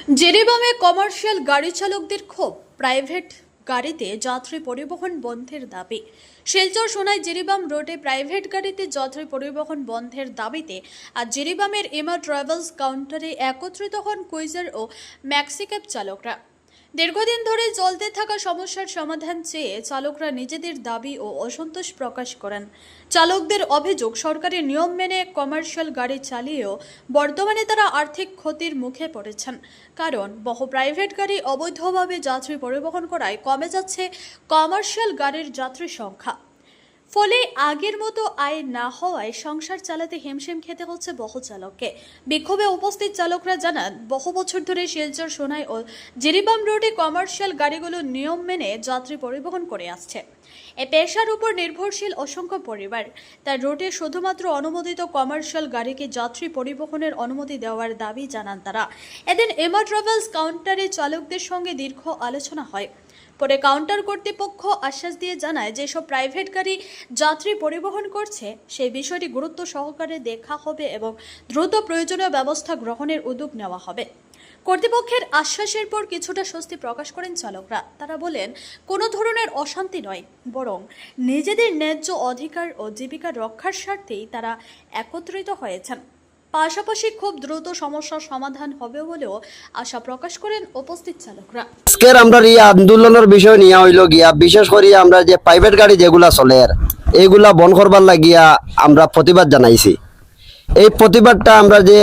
জেরিবামে commercial গাড়ি চালকদের ক্ষোভ, প্রাইভেট গাড়িতে যাত্রী পরিবহন বন্ধের দাবি। শিলচর সোনাই জেরিবাম রোডে প্রাইভেট গাড়িতে যাত্রী পরিবহন বন্ধের দাবিতে আজ জেরিবামের এমা ট্রাভেলস কাউন্টারে একত্রিত হন কুইজার ও ম্যাক্সিক্যাব চালকরা। দীর্ঘদিন ধরে চলতে থাকা সমস্যার সমাধান চেয়ে চালকরা নিজেদের দাবি ও অসন্তোষ প্রকাশ করেন। চালকদের অভিযোগ, সরকারি নিয়ম মেনে কমার্শিয়াল গাড়ি চালিয়েও বর্তমানে তারা আর্থিক ক্ষতির মুখে পড়েছেন, কারণ বহু প্রাইভেট গাড়ি অবৈধভাবে যাত্রী পরিবহন করায় কমে যাচ্ছে কমার্শিয়াল গাড়ির যাত্রী সংখ্যা। ফলে আগের মতো আয় না হওয়ায় সংসার চালাতে হিমশিম খেতে হচ্ছে বহু চালককে। বিক্ষোভে উপস্থিত চালকরা জানান, বহু বছর ধরে শিলচর সোনাই ও জেরিবাম রোডে কমার্শিয়াল গাড়িগুলো নিয়ম মেনে যাত্রী পরিবহন করে আসছে। এ পেশার উপর নির্ভরশীল অসংখ্য পরিবার, তার রোডে শুধুমাত্র অনুমোদিত কমার্শিয়াল গাড়িকে যাত্রী পরিবহনের অনুমতি দেওয়ার দাবি জানান তারা। এদিন এমা ট্রাভেলস কাউন্টারে চালকদের সঙ্গে দীর্ঘ আলোচনা হয়। পরে কাউন্টার কর্তৃপক্ষ আশ্বাস দিয়ে জানায়, যেসব প্রাইভেট গাড়ি যাত্রী পরিবহন করছে সেই বিষয়টি গুরুত্ব সহকারে দেখা হবে এবং দ্রুত প্রয়োজনীয় ব্যবস্থা গ্রহণের উদ্যোগ নেওয়া হবে। কর্তৃপক্ষের আশ্বাসের পর কিছুটা স্বস্তি প্রকাশ করেন চালকরা। তারা বলেন, কোনো ধরনের অশান্তি নয়, বরং নিজেদের ন্যায্য অধিকার ও জীবিকা রক্ষার স্বার্থেই তারা একত্রিত হয়েছেন। পাশাপাশি খুব দ্রুত সমস্যার সমাধান হবে বলেও আশা প্রকাশ করেন উপস্থিত চালকরা। আজকের আমরা এই আন্দোলনের বিষয় নিয়ে হইল গিয়া, বিশেষ করে আমরা যে প্রাইভেট গাড়ি যেগুলা চলে এইগুলা বন্ধ করবার লাগিয়া আমরা প্রতিবাদ জানাইছি। এই প্রতিবাদটা আমরা যে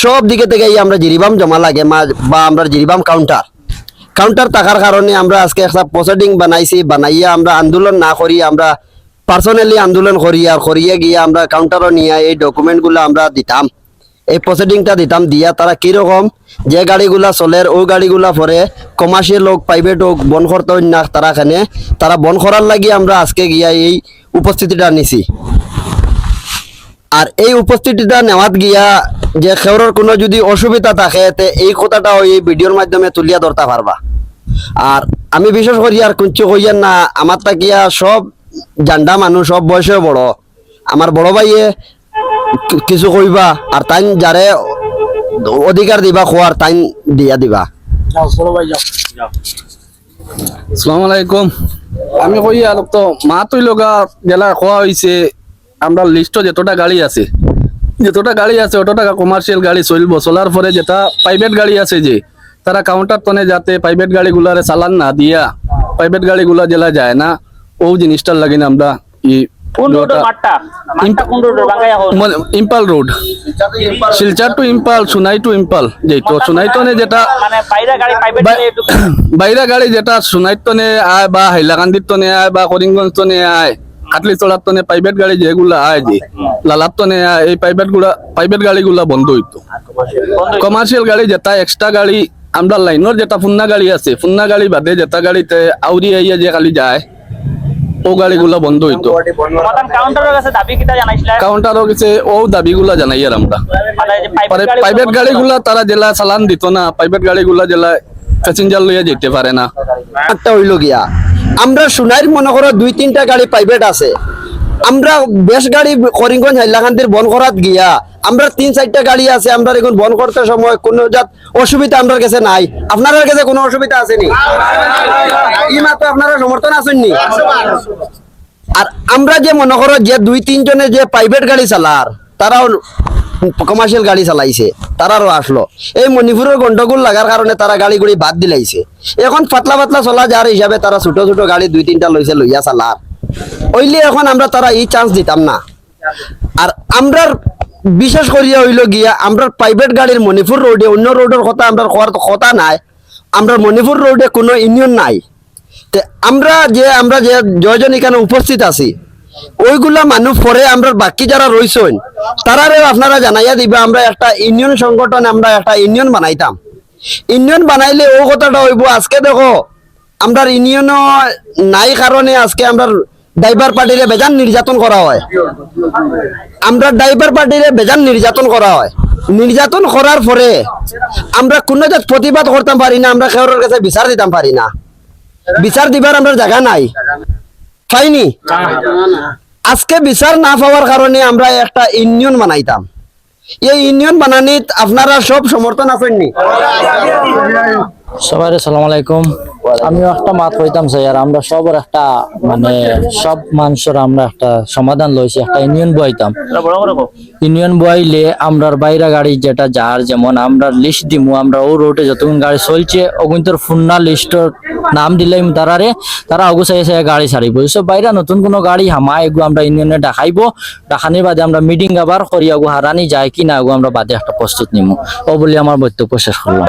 সব দিকে থেকে আমরা জিরিবাম জমা লাগে বা আমরা জিরিবাম কাউন্টার থাকার কারণে আমরা আজকে একটা প্রসিডিং বানাইয়া আমরা আন্দোলন না করি, আমরা পার্সোনালি আন্দোলন করিয়ে গিয়ে আমরা কাউন্টারও নিয়ে এই ডকুমেন্টগুলো আমরা দিতাম, এই প্রসিডিংটা দিতাম দিয়া তারা কিরকম যে গাড়িগুলা চলে ওই গাড়িগুলা পরে কমার্শিয়াল হোক প্রাইভেট হোক বন করতে না তারা বন করার লাগি আমরা আজকে গিয়া এই উপস্থিতিটা নিছি। আর এই উপস্থিতিটা নেওয়াত গিয়া যে খেউরের কোনো যদি অসুবিধা থাকে এই কথাটা এই ভিডিওর মাধ্যমে তুলিয়া ধরতে পারবা। আর আমি বিশেষ করি আর কুঞ্চ কইয়ার না, আমার তাকিয়া সব জান্ডা মানুষ, সব বয়সে বড়, আমার বড় ভাইয়ে কিছু কইবা আর তাই যারে অধিকার দিবা খোয়ার তাই দিয়া দিবা। আসসালামু আলাইকুম। আমি কই আর তো মা তুই লগা জেলা খোয়া হয়েছে, আমরা লিস্টে যতটা গাড়ি আছে অতটা কমার্শিয়াল গাড়ি চলবো। চলার পরে যেটা প্রাইভেট গাড়ি আছে যে তারা কাউন্টার তনে যাতে প্রাইভেট গাড়িগুলারে চালান না দিয়া প্রাইভেট গাড়িগুলা জেলা যায় না, ও জিনিসটার লাগে আমরা Imphal road, Silchar to Imphal, Sonai to Imphal, যেহেতু সোনাই তনে যেটা বাইরা গাড়ি যেটা সোনাই তনে আয় বা হাইলাকান্দির তনে আয় বা করিমগঞ্জ তনে আয়, কাটলি চড়ার তনে প্রাইভেট গাড়ি যেগুলা আয় যে লালার তনে আয়, এই প্রাইভেট গাড়িগুলা বন্ধ হইতো। কমার্শিয়াল গাড়ি যেটা এক্সট্রা গাড়ি আমরা লাইনের যেটা ফুন্না গাড়ি আছে, ফুন্না গাড়ি বাদে যেটা গাড়িতে আউরি আইয়া যে খালি যায় ও গাড়িগুলা বন্ধ হইতো। কাউন্টারও গেছে ও দাবিগুলা জানাই আর আমরা প্রাইভেট গাড়িগুলা তারা জেলা চালান দিত না, প্রাইভেট গাড়িগুলা জেলা প্যাসেঞ্জার লইয়া যেতে পারে না। একটা হইল গিয়া আমরা সোনাইর মনে করো 2-3টা গাড়ি প্রাইভেট আছে, আমরা বেশ গাড়ি করিমগঞ্জ হাইলাকান্দির বন করাত গিয়া আমরা 3-4টা গাড়ি আছে, আমরা এখন বন করতে সময় কোনো জাত অসুবিধা আমার কাছে নাই। আপনাদের কাছে কোনো অসুবিধা আছে নি? ই মাত্র আপনারা সমর্থন আছেননি? আর আমরা যে মনে করো যে 2-3 জনে যে প্রাইভেট গাড়ি চালার তারাও কমার্শিয়াল গাড়ি চালাইছে, তারারও আসলো এই মণিপুরের গন্ডগোল লাগার কারণে তারা গাড়ি বাদ দিলাইছে। এখন পাতলা চলা যার হিসাবে তারা ছোট গাড়ি 2-3টা লইয়া চালার ওইলে এখন আমরা তারা এই চান্স দিতাম না। আর আমরা বিশেষ করিয়া হইল গিয়া আমরা প্রাইভেট গাড়ির মণিপুর রোডে, অন্য রোডের কথা আমরা কথা নাই, আমরা মণিপুর রোডে কোনো ইউনিয়ন নাই। আমরা যে জয়জন এখানে উপস্থিত আছি ওইগুলা মানুষ পরে আমরা বাকি যারা রয়েছেন তারারে আপনারা জানাইয়া দিবা, আমরা একটা ইউনিয়ন সংগঠন, আমরা একটা ইউনিয়ন বানাইতাম। ইউনিয়ন বানাইলে ও কথাটা হইব, আজকে দেখো আমরা ইউনিয়ন নাই কারণে আজকে আমরা ড্রাইভার পার্টিরে বেজান নির্যাতন করা হয়, নির্যাতন করার পরে আমরা কোনো প্রতিবাদ করতাম পারি না, আমরা খেউরের কাছে বিচার দিতাম পারি না, বিচার দিবার আমরা জায়গা নাই পাইনি। আজকে বিচার না পাওয়ার কারণে আমরা একটা ইউনিয়ন বানাইতাম। এই ইউনিয়ন বানানিত আপনারা সব সমর্থন আছেননি? সবাই সালাম আলাইকুম। আমিও একটা মাত হইতাম চাই, আর আমরা সবার একটা মানে সব মানুষের আমরা একটা সমাধান লইছি, একটা ইউনিয়ন বইতাম। ইউনিয়ন বইলে আমরার বাইরা গাড়ি যেটা যার যেমন আমরা লিস্ট দিমু, আমরা ও রোডে যতক্ষণ গাড়ি চলছে অগুন্তর ফুন্না লিস্টর নাম দিলাম তারারে, তারা অগুসাই এসে গাড়ি ছাড়িব। সব বাইরা নতুন কোনো গাড়ি হামা এগু আমরা ইউনিয়নে দেখাইবো, দেখানির বাদে আমরা মিটিং আবার করি আগু হারানি যায় কি না আগু আমরা বাদে একটা প্রস্তুত নিমু। ও বলে আমার বক্তব্য শেষ করলাম।